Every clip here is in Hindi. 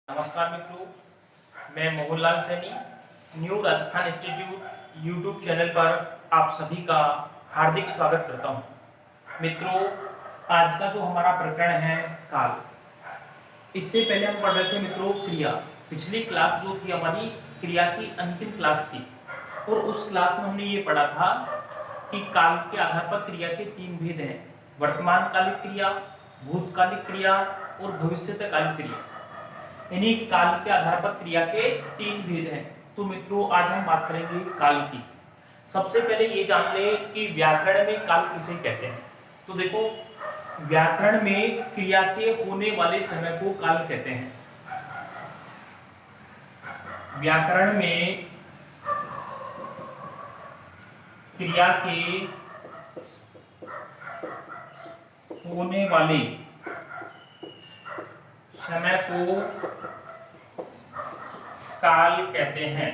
नमस्कार मित्रों, मैं Mohanlal Saini new Rajasthan institute YouTube channel पर आप सभी का हार्दिक स्वागत करता हूं। मित्रों, आज का जो हमारा प्रकरण है काल। इससे पहले हम पढ़ रहे थे मित्रों क्रिया। पिछली क्लास जो थी हमारी क्रिया की अंतिम क्लास थी और उस क्लास में हमने ये पढ़ा था कि काल के आधार पर क्रिया के तीन भेद हैं: वर्तमान कालिक क्रिया, भूतकालिक क्रिया और भविष्यकालिक क्रिया। यानी काल के आधार पर क्रिया के तीन भेद हैं। तो मित्रों, आज हम बात करेंगे काल की। सबसे पहले ये जान ले कि व्याकरण में काल किसे कहते हैं। तो देखो, व्याकरण में क्रिया के होने वाले समय को काल कहते हैं। व्याकरण में क्रिया के होने वाले समय को काल कहते हैं।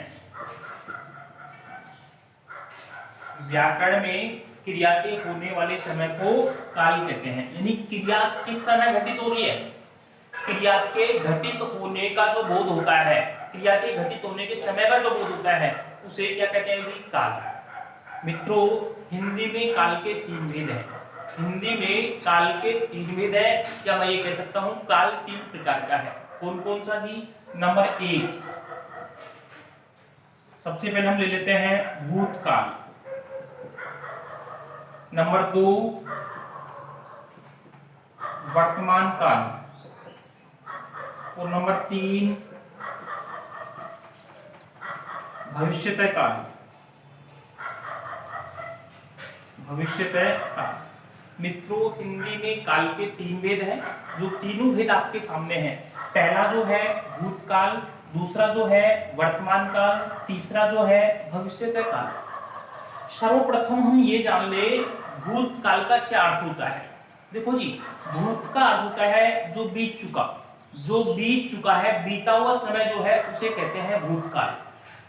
व्याकरण में क्रिया के होने वाले समय को काल कहते हैं। यानी क्रिया किस समय घटित हो रही है, क्रिया के घटित होने का जो बोध होता है, क्रिया के घटित होने के समय का जो बोध होता है, उसे क्या कहते हैं जी? काल। मित्रों, हिंदी में काल के तीन भेद हैं। हिंदी में काल के तीन भेद है, या मैं ये कह सकता हूं काल तीन प्रकार का है। कौन कौन सा जी? नंबर एक, सबसे पहले हम ले लेते हैं भूतकाल। नंबर दो, वर्तमान काल। और नंबर तीन, भविष्यत काल। भविष्यत काल। मित्रों, हिंदी में काल के तीन भेद हैं, जो तीनों भेद आपके सामने हैं। पहला जो है भूतकाल, दूसरा जो है वर्तमान काल, तीसरा जो है भविष्यत काल। सर्वप्रथम हम ये जान ले भूतकाल का क्या अर्थ होता है। देखो जी, भूत का अर्थ होता है जो बीत चुका, जो बीत चुका है, बीता हुआ समय जो है उसे कहते हैं भूतकाल।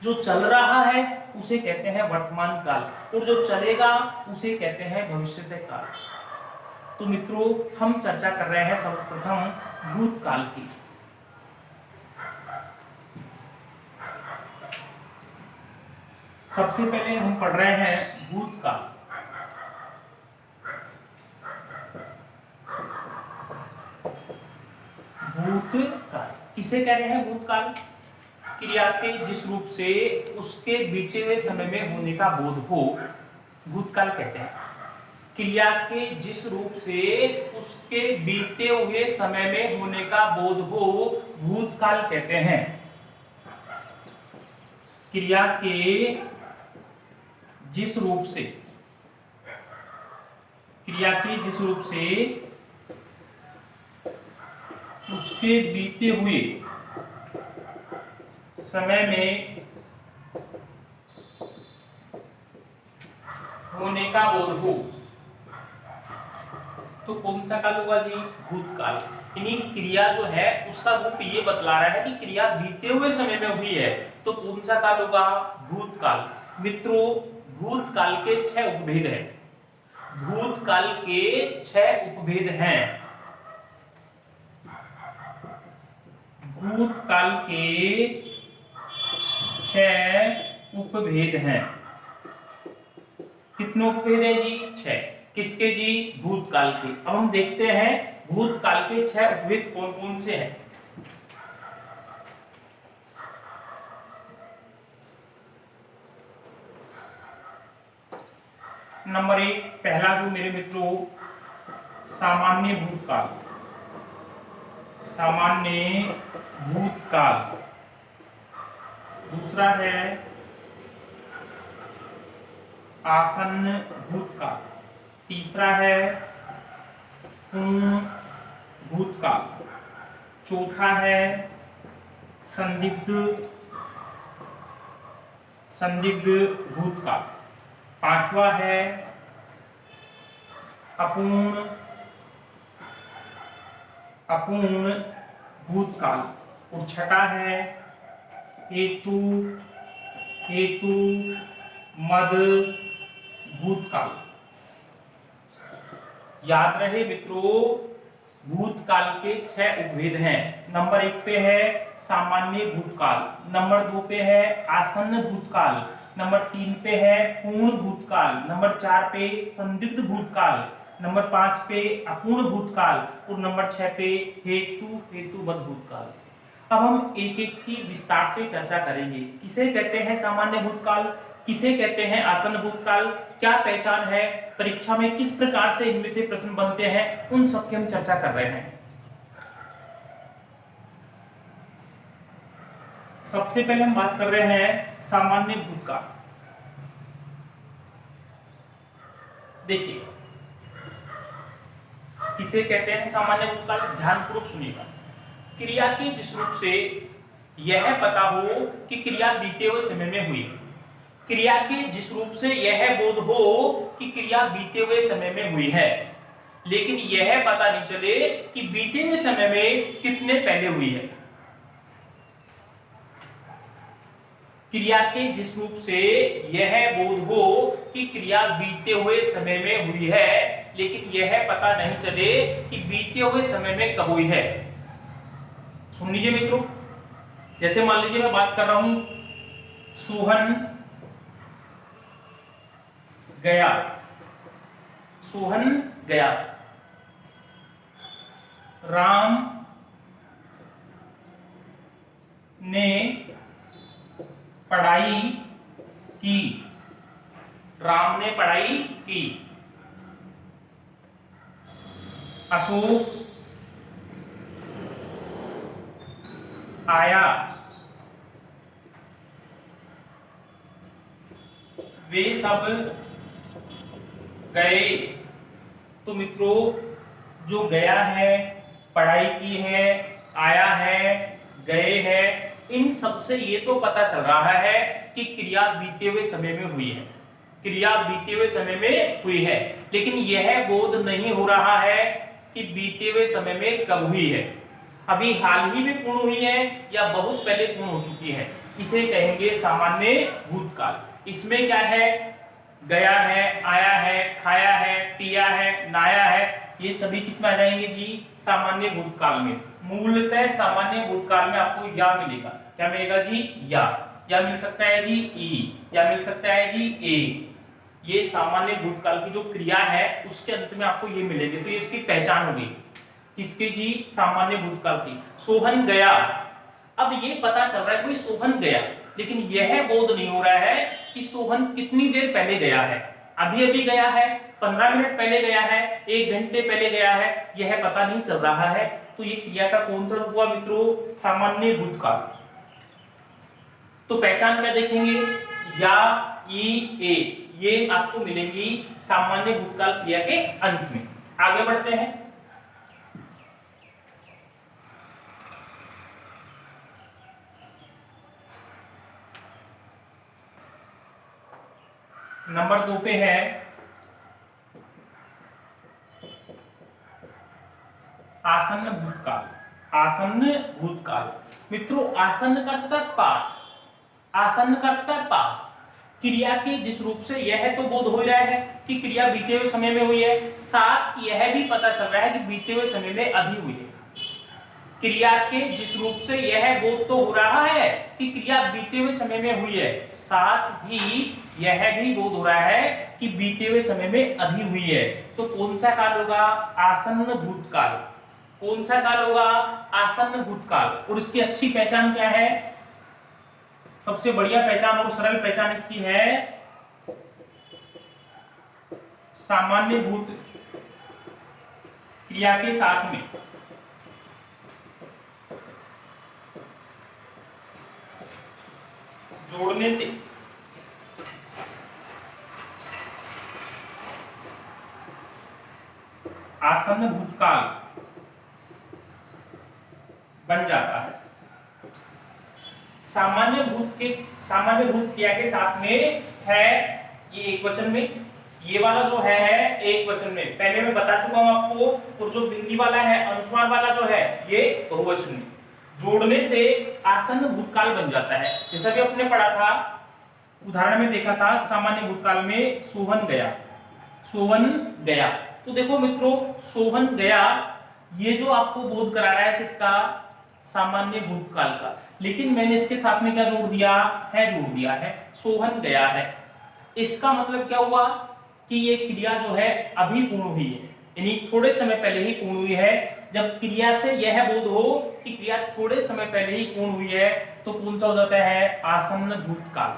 जो चल रहा है उसे कहते हैं वर्तमान काल, और जो चलेगा उसे कहते हैं भविष्यत काल। तो मित्रों, हम चर्चा कर रहे हैं सर्वप्रथम भूतकाल की। सबसे पहले हम पढ़ रहे हैं भूतकाल। भूतकाल किसे कह रहे हैं? भूतकाल क्रिया के जिस रूप से उसके बीते हुए समय में होने का बोध हो, भूतकाल कहते हैं। क्रिया के जिस रूप से उसके बीते हुए समय में होने का बोध हो, भूतकाल कहते हैं। क्रिया के जिस रूप से, क्रिया के जिस रूप से उसके बीते हुए समय में होने का बोध हो, तो कौन सा काल होगा जी? भूतकाल। यानी क्रिया जो है उसका रूप ये बतला रहा है कि क्रिया बीते हुए समय में हुई है, तो कौन सा काल होगा? भूतकाल। मित्रों, भूतकाल के 6 उपभेद हैं। भूतकाल के 6 उपभेद हैं। भूतकाल के 6 उपभेद हैं। कितने उपभेद हैं जी? 6। किसके जी? भूतकाल के। अब हम देखते हैं भूतकाल के 6 उपभेद कौन कौन से हैं। नंबर 1, पहला जो मेरे मित्रों, सामान्य भूतकाल। सामान्य भूतकाल। दूसरा है आसन्न भूतकाल। तीसरा है पूर्ण भूतकाल। चौथा है संदिग्ध भूतकाल। पांचवा है अपूर्ण भूतकाल। और छठा है हेतु मद भूतकाल। याद रहे मित्रों, भूतकाल के 6 उपभेद हैं। नंबर 1 पे है सामान्य भूतकाल, नंबर 2 पे है आसन्न भूतकाल, नंबर 3 पे है पूर्ण भूतकाल, नंबर 4 पे संदिग्ध भूतकाल, नंबर 5 पे अपूर्ण भूतकाल और नंबर 6 पे हेतुबद्ध भूतकाल। अब हम एक एक की विस्तार से चर्चा करेंगे। किसे कहते हैं सामान्य भूतकाल, किसे कहते हैं आसन्न भूतकाल, क्या पहचान है, परीक्षा में किस प्रकार से इनमें से प्रश्न बनते हैं, उन सब की हम चर्चा कर रहे हैं। सबसे पहले हम बात कर रहे हैं सामान्य भूतकाल। देखिए किसे कहते हैं सामान्य भूतकाल, ध्यानपूर्वक सुनिएगा। क्रिया के जिस रूप से यह पता हो कि क्रिया बीते हुए समय में हुई, क्रिया के जिस रूप से यह बोध हो कि क्रिया बीते हुए समय में हुई है, लेकिन यह पता नहीं चले कि बीते हुए समय में कितने पहले हुई है। क्रिया के जिस रूप से यह बोध हो कि क्रिया बीते हुए समय में हुई है, लेकिन यह पता नहीं चले कि बीते हुए समय में कब हुई है। सुन लीजिए मित्रों, जैसे मान लीजिए मैं बात कर रहा हूं सोहन गया, सोहन गया, राम ने पढ़ाई की, राम ने पढ़ाई की, अशोक आया, वे सब गए। तो मित्रों जो गया है, पढ़ाई की है, आया है, गए हैं, इन सब से ये तो पता चल रहा है कि क्रिया बीते हुए समय में हुई है, क्रिया बीते हुए समय में हुई है, लेकिन यह बोध नहीं हो रहा है कि बीते हुए समय में कब हुई है, अभी हाल ही में पूर्ण हुई है या बहुत पहले पूर्ण हो चुकी है। इसे कहेंगे सामान्य भूतकाल। इसमें क्या है, गया है, आया है, खाया है, पिया है, नहाया है, ये सभी किसमें आ जाएंगे जी, सामान्य भूतकाल में। मूलतः सामान्य भूतकाल में आपको या मिलेगा, क्या मिलेगा जी, या मिल सकता है जी ई, या मिल सकता है जी ए। ये सामान्य भूतकाल की जो क्रिया है उसके अंत में आपको ये मिलेंगे, तो ये इसकी पहचान होगी किसकी जी, सामान्य भूतकाल की। सोहन गया, अब ये पता चल रहा है कोई सोहन गया, लेकिन यह बोध नहीं हो रहा है कि सोहन कितनी देर पहले गया है, अभी अभी गया है, 15 मिनट पहले गया है, 1 घंटे पहले गया है, यह पता नहीं चल रहा है। तो ये क्रिया का कौन सा रूप हुआ मित्रों, सामान्य भूतकाल। तो पहचान क्या देखेंगे, या ई ए, ये आपको मिलेंगी सामान्य भूतकाल क्रिया के अंत में। आगे बढ़ते हैं। नंबर 2 पे है आसन्न भूतकाल। आसन्न भूतकाल मित्रों, आसन्न का अर्थ था पास, आसन्न का अर्थ था पास। क्रिया के जिस रूप से यह तो बोध हो रहा है कि क्रिया बीते हुए समय में हुई है, साथ यह भी पता चल रहा है कि बीते हुए समय में अभी हुई है। क्रिया के जिस रूप से यह बोध तो हो रहा है कि क्रिया बीते हुए समय में हुई है, साथ ही यह भी बोध हो रहा है कि बीते हुए समय में अभी हुई है। तो कौन सा काल होगा, आसन्न भूतकाल। कौन सा काल होगा, आसन्न भूतकाल। और इसकी अच्छी पहचान क्या है, सबसे बढ़िया पहचान और सरल पहचान इसकी है सामान्य भूत क्रिया के साथ में जोड़ने से आसन्न भूतकाल बन जाता है। सामान्य भूत क्रिया के साथ में है ये एक वचन में, ये वाला जो है एक वचन में, पहले मैं बता चुका हूं आपको। और जो बिंदी वाला है, अनुस्वार वाला जो है, ये बहुवचन में। जोड़ने से आसन्न भूतकाल बन जाता है। जैसा कि आपने पढ़ा था, उदाहरण में देखा था, सामान्य भूतकाल में सोहन गया, सोहन गया। तो देखो मित्रों, सोहन गया ये जो आपको बोध करा रहा है किसका, सामान्य भूतकाल का, लेकिन मैंने इसके साथ में क्या जोड़ दिया है, सोहन गया है। इसका मतलब क्या हुआ कि ये क्रिया जो है अभी पूर्ण हुई है, यानी थोड़े समय पहले ही पूर्ण हुई है। जब क्रिया से यह बोध हो कि क्रिया थोड़े समय पहले ही पूर्ण हुई है तो कौन सा हो जाता है, आसन्न भूतकाल।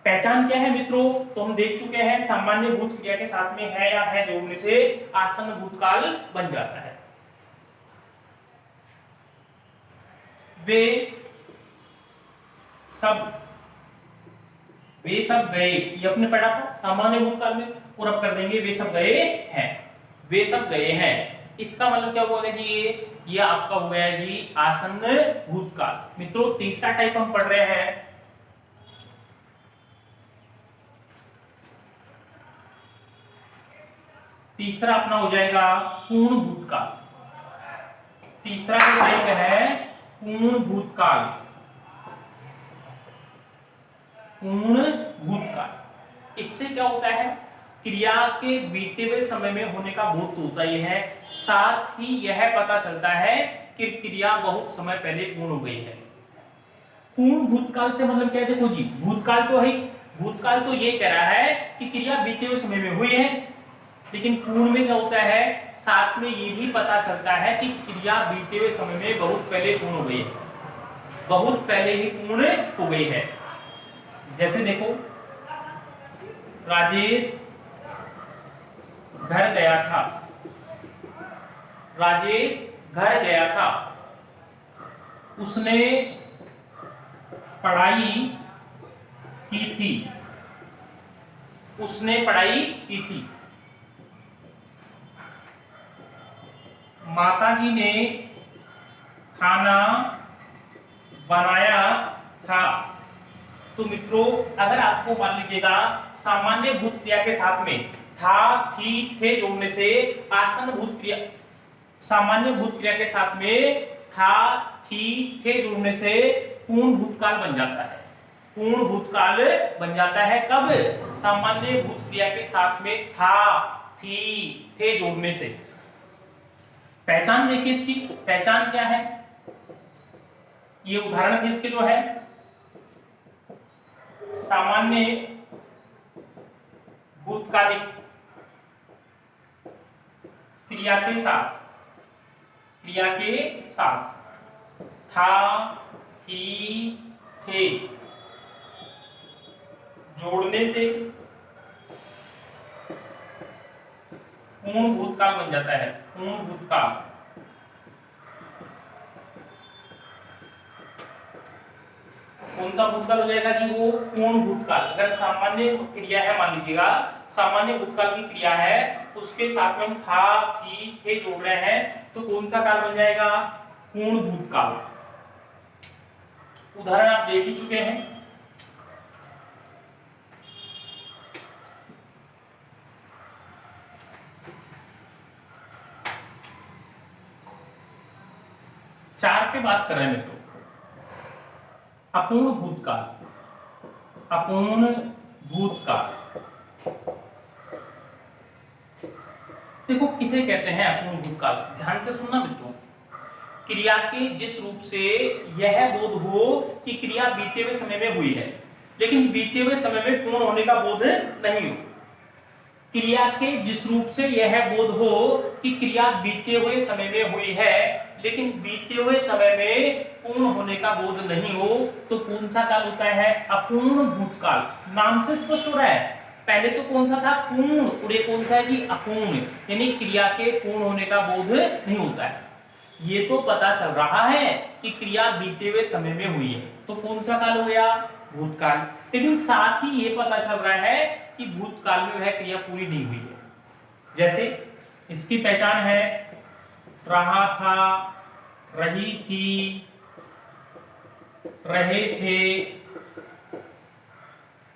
पहचान क्या है मित्रों, तो हम देख चुके हैं सामान्य भूत क्रिया के साथ में है या है जोड़ने से आसन्न भूतकाल बन जाता है। वे सब गए, ये अपने पढ़ा था सामान्य भूतकाल में, और अब कर देंगे वे सब गए हैं। वे सब गए हैं, इसका मतलब क्या हुआ जी, ये आपका हो गया जी आसन्न भूतकाल। मित्रों तीसरा टाइप हम पढ़ रहे हैं, तीसरा अपना हो जाएगा पूर्ण भूतकाल। तीसरा जो टाइप है पूर्ण भूतकाल, पूर्ण भूतकाल। इससे क्या होता है, क्रिया के बीते हुए समय में होने का बोध तो होता ही है, साथ ही यह पता चलता है कि क्रिया बहुत समय पहले पूर्ण हो गई है। पूर्ण भूतकाल से मतलब क्या है, देखो जी भूतकाल तो है, भूतकाल तो ये कह रहा है कि क्रिया बीते हुए समय में हुई है, लेकिन पूर्ण में क्या होता है, साथ में ये भी पता चलता है कि क्रिया बीते हुए समय में बहुत पहले पूर्ण हो गई है, बहुत पहले ही पूर्ण हो गई है। जैसे देखो, राजेश घर गया था, राजेश घर गया था, उसने पढ़ाई की थी, उसने पढ़ाई की थी। माताजी ने खाना बनाया था। तो मित्रों अगर आपको मान लीजिएगा सामान्य भूत क्रिया के साथ में था, थी, थे जोड़ने से आसन्न भूत क्रिया, सामान्य भूत क्रिया के साथ में था, थी, थे जोड़ने से पूर्ण भूतकाल बन जाता है। पूर्ण भूतकाल बन जाता है कब, सामान्य भूत क्रिया के साथ में था, थी, थे जोड़ने से। पहचान देखिए, इसकी पहचान क्या है, ये उदाहरण थे इसके जो है, सामान्य भूतकालिक क्रिया के साथ, क्रिया के साथ था, थी, थे जोड़ने से पूर्ण भूतकाल बन जाता है। पूर्ण भूतकाल, कौन सा भूतकाल हो जाएगा जी, वो पूर्ण भूतकाल। अगर सामान्य क्रिया है, मान लीजिएगा सामान्य भूतकाल की क्रिया है, उसके साथ में हम था, थी, थे जोड़ रहे हैं, तो कौन सा काल बन जाएगा, पूर्ण भूतकाल। उदाहरण आप देख ही चुके हैं, चार पे बात कर रहे हैं मित्रों, अपूर्ण भूतकाल। अपूर्ण भूतकाल देखो किसे कहते हैं अपूर्ण भूतकाल, ध्यान से सुनना मित्रों। क्रिया के जिस रूप से यह बोध हो कि क्रिया बीते हुए समय में हुई है, लेकिन बीते हुए समय में पूर्ण होने का बोध नहीं हो। क्रिया के जिस रूप से यह बोध हो कि क्रिया बीते हुए समय में हुई है, लेकिन बीते हुए समय में पूर्ण होने का बोध नहीं हो, तो कौन सा काल होता है, अपूर्ण भूतकाल। नाम से स्पष्ट हो रहा है, पहले तो कौन सा था, पूर्ण, और ये कौन सा है जी, अपूर्ण, यानी क्रिया के पूर्ण होने का बोध नहीं होता है। ये तो पता चल रहा है कि क्रिया बीते हुए समय में हुई है, तो कौन सा काल हो गया, भूतकाल। लेकिन साथ ही ये पता चल रहा है कि भूतकाल में वह क्रिया पूरी नहीं हुई है। जैसे इसकी पहचान है, रहा था, रही थी, रहे थे।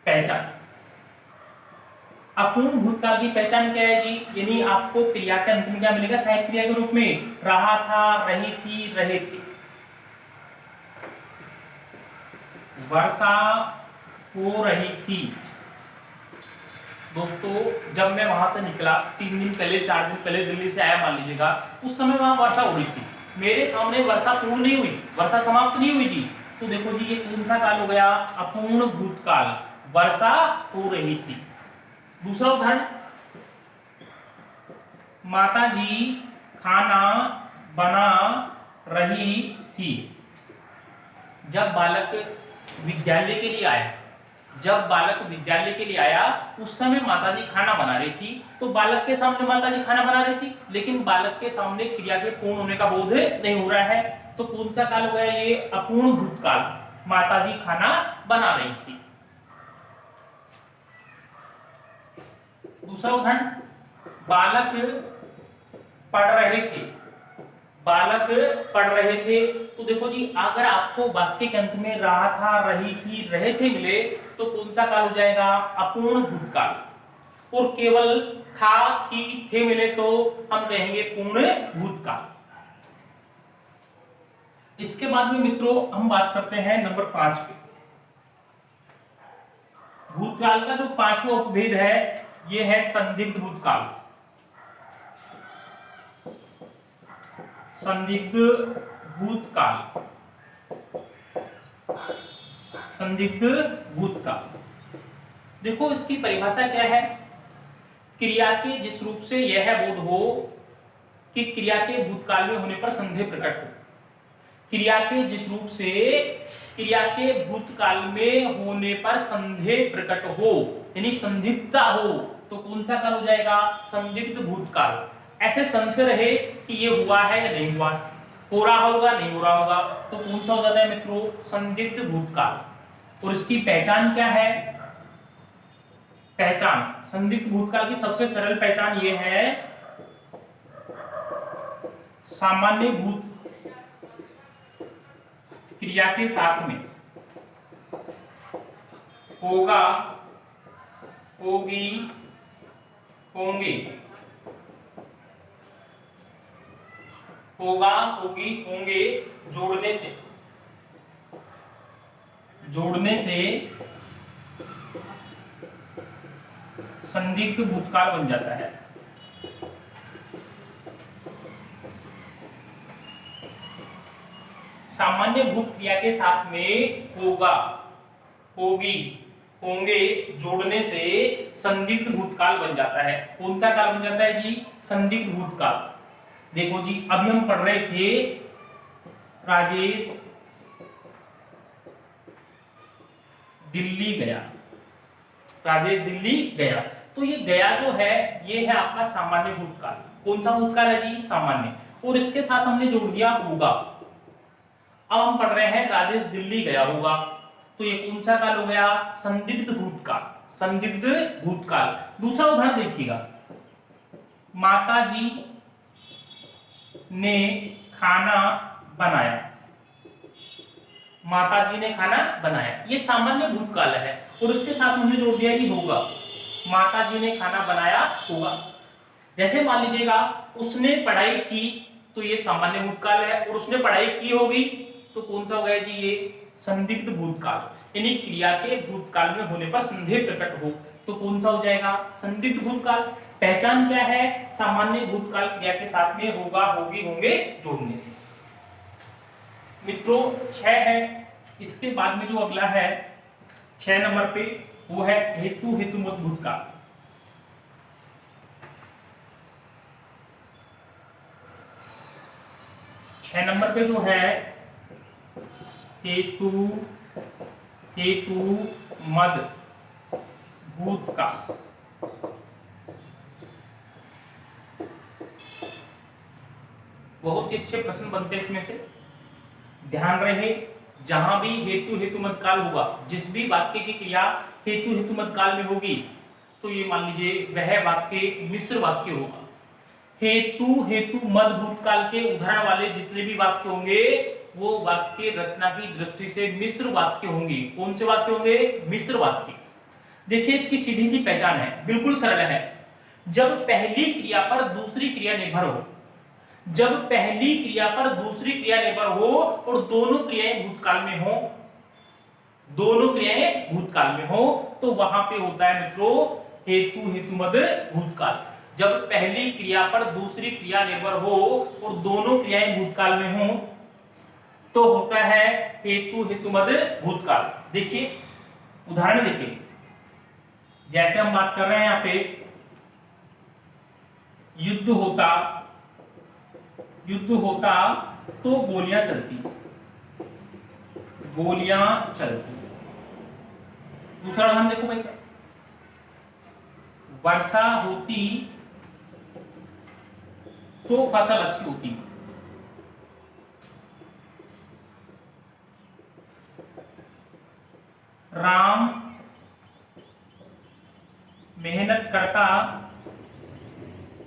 पहचान अपूर्ण भूतकाल की पहचान क्या है जी, यानी आपको क्रिया के अंत में क्या मिलेगा, सहायक क्रिया के रूप में, रहा था, रही थी, रहे थे। वर्षा हो रही थी, दोस्तों जब मैं वहां से निकला 3 दिन पहले 4 दिन पहले दिल्ली से आया मान लीजिएगा, उस समय वहां वर्षा हो रही थी, मेरे सामने वर्षा पूर्ण नहीं हुई, वर्षा समाप्त नहीं हुई जी। तो देखो जी ये कौन सा काल हो गया, अपूर्ण भूतकाल, वर्षा हो रही थी। दूसरा उदाहरण, माता जी खाना बना रही थी। जब बालक विद्यालय के लिए आया, जब बालक विद्यालय के लिए आया उस समय माताजी खाना बना रही थी। तो बालक के सामने माताजी खाना बना रही थी, लेकिन बालक के सामने क्रिया के पूर्ण होने का बोध नहीं हो रहा है। तो कौन सा काल हो गया ये, अपूर्ण भूतकाल, माताजी खाना बना रही थी। दूसरा उदाहरण, बालक पढ़ रहे थे, बालक पढ़ रहे थे। तो देखो जी अगर आपको वाक्य के अंत में रहा था, रही थी, रहे थे मिले तो कौन सा काल हो जाएगा, अपूर्ण भूतकाल। और केवल था, थी, थे मिले तो हम कहेंगे पूर्ण भूतकाल। इसके बाद में मित्रों हम बात करते हैं नंबर 5 पे। भूतकाल का जो 5वां उपभेद है ये है संदिग्ध भूतकाल। संदिग्ध भूतकाल, संदिग्ध भूतकाल। देखो इसकी परिभाषा क्या है, क्रिया के जिस रूप से यह बोध हो कि क्रिया के भूतकाल में होने पर संदेह प्रकट हो, क्रिया के जिस रूप से क्रिया के भूतकाल में होने पर संदेह प्रकट हो, यानी संदिग्धता हो, तो कौन सा काल हो जाएगा, संदिग्ध भूतकाल। ऐसे संशय रहे कि ये हुआ है या नहीं हुआ, हो रहा होगा नहीं हो रहा होगा, तो कौन सा हो जाता है मित्रों, संदिग्ध भूतकाल। और इसकी पहचान क्या है, पहचान संदिग्ध भूतकाल की सबसे सरल पहचान ये है, सामान्य भूत क्रिया के साथ में होगा, होगी, होंगे, होगा, होगी, होंगे जोड़ने से, जोड़ने से संदिग्ध भूतकाल बन जाता है। सामान्य भूत क्रिया के साथ में होगा, होगी, होंगे जोड़ने से संदिग्ध भूतकाल बन जाता है। कौन सा काल बन जाता है जी, संदिग्ध भूतकाल। देखो जी अभी हम पढ़ रहे थे राजेश दिल्ली गया, राजेश दिल्ली गया, तो ये गया जो है ये है आपका सामान्य भूतकाल। कौन सा भूतकाल है जी, सामान्य, और इसके साथ हमने जोड़ दिया होगा। अब हम पढ़ रहे हैं राजेश दिल्ली गया होगा, तो ये कौन सा काल हो गया, संदिग्ध भूतकाल, संदिग्ध भूतकाल। दूसरा उदाहरण देखिएगा, माताजी ने खाना बनाया, माताजी ने खाना बनाया, ये सामान्य भूतकाल है, और उसके साथ हमने जोड़ दिया ही होगा, माताजी ने खाना बनाया होगा। जैसे मान लीजिएगा उसने पढ़ाई की, तो ये सामान्य भूतकाल है, और उसने पढ़ाई की होगी तो कौन सा हो गया जी, ये संदिग्ध भूतकाल, यानी क्रिया के भूतकाल में होने पर संदेह प्रकट हो, तो कौन सा हो जाएगा, संदिग्ध भूतकाल। पहचान क्या है, सामान्य भूतकाल क्रिया के साथ में होगा, होगी, होंगे जोड़ने से। मित्रों 6 है, इसके बाद में जो अगला है 6 नंबर पे वो है हेतु हेतुमत भूतकाल। नंबर पे जो है हेतु हेतु मद भूतकाल। बहुत ही अच्छे प्रश्न बनते हैं इसमें से, ध्यान रहे जहां भी हेतु हेतु मद काल होगा, जिस भी वाक्य की क्रिया हेतु हेतु मद काल में होगी, तो ये मान लीजिए वह वाक्य मिश्र वाक्य होगा। हेतु हेतु मद भूतकाल के उदाहरण वाले जितने भी वाक्य होंगे वो वाक्य रचना की दृष्टि से मिश्र वाक्य होंगे। कौन से वाक्य होंगे, मिश्र वाक्य। देखिए इसकी सीधी सी पहचान है, बिल्कुल सरल है। जब पहली क्रिया पर दूसरी क्रिया निर्भर हो, जब पहली क्रिया पर दूसरी क्रिया निर्भर हो और दोनों क्रियाएं भूतकाल में हो, दोनों क्रियाएं भूतकाल में हो, तो वहां पे होता है मित्रों हेतु हेतु मद भूतकाल। जब पहली क्रिया पर दूसरी क्रिया निर्भर हो और दोनों क्रियाएं भूतकाल में हो तो होता है हेतु हेतु मद भूतकाल। देखिए उदाहरण देखिए, जैसे हम बात कर रहे हैं यहां पे युद्ध होता तो गोलियां चलती। दूसरा उदाहरण देखो भाई, वर्षा होती तो फसल अच्छी होती। राम मेहनत करता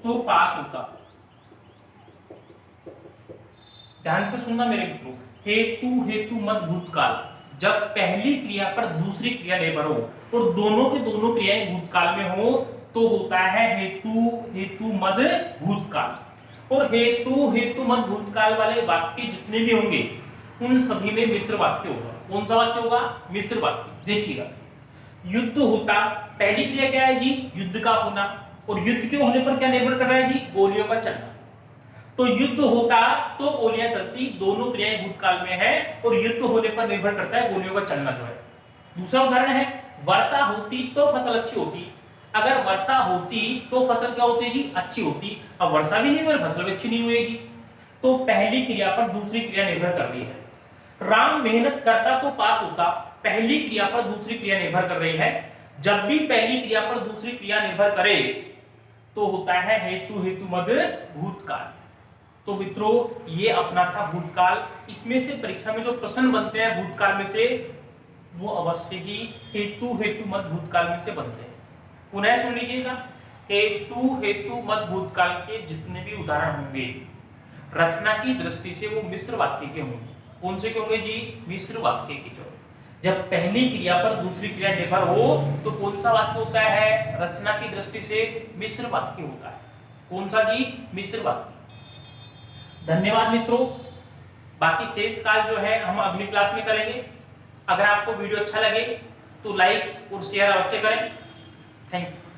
तो पास होता। ध्यान से सुनना मेरे मित्रों, हेतु हेतु मत भूतकाल। जब पहली क्रिया पर दूसरी क्रिया निर्भर हो और दोनों के दोनों क्रियाएं भूतकाल में हो तो होता है हेतु हेतु मद भूतकाल। और हेतु हेतु मद भूतकाल वाले वाक्य जितने भी होंगे उन सभी में मिश्र वाक्य होगा। कौन सा वाक्य होगा? मिश्र वाक्य। देखिएगा, युद्ध होता, पहली क्रिया क्या है जी? युद्ध का होना। और युद्ध के होने पर क्या निर्भर कर रहा है जी? गोलियों का चलना। तो युद्ध होता तो गोलियां चलती, दोनों क्रियाएं भूतकाल में है और युद्ध होने पर निर्भर करता है गोलियों का चलना जो है। दूसरा उदाहरण है, वर्षा होती तो फसल अच्छी होती। अगर वर्षा होती तो फसल क्या होती जी? अच्छी होती। अब वर्षा भी नहीं हुई, फसल भी अच्छी नहीं हुई जी। तो पहली क्रिया पर दूसरी क्रिया निर्भर कर रही है। राम मेहनत करता तो पास होता, पहली क्रिया पर दूसरी क्रिया निर्भर कर रही है। जब भी पहली क्रिया पर दूसरी क्रिया निर्भर करे तो होता है हेतु हेतु मद भूतकाल। तो मित्रों ये अपना था भूतकाल। इसमें से परीक्षा में जो प्रश्न बनते हैं भूतकाल में से वो अवश्य ही हेतु हेतु मद भूतकाल में से बनते हैं। पुनः सुन लीजिएगा, हेतु हेतु मद भूतकाल के जितने भी उदाहरण होंगे रचना की दृष्टि से वो मिश्र वाक्य के होंगे। कौन से के होंगे जी? मिश्र वाक्य के। जो जब पहली क्रिया पर दूसरी क्रिया निर्भर हो तो कौन सा वाक्य होता है? रचना की दृष्टि से मिश्र वाक्य होता है। कौन सा जी? मिश्र वाक्य। धन्यवाद मित्रों। बाकी शेष काल जो है हम अगली क्लास में करेंगे। अगर आपको वीडियो अच्छा लगे तो लाइक और शेयर अवश्य करें। Thank you.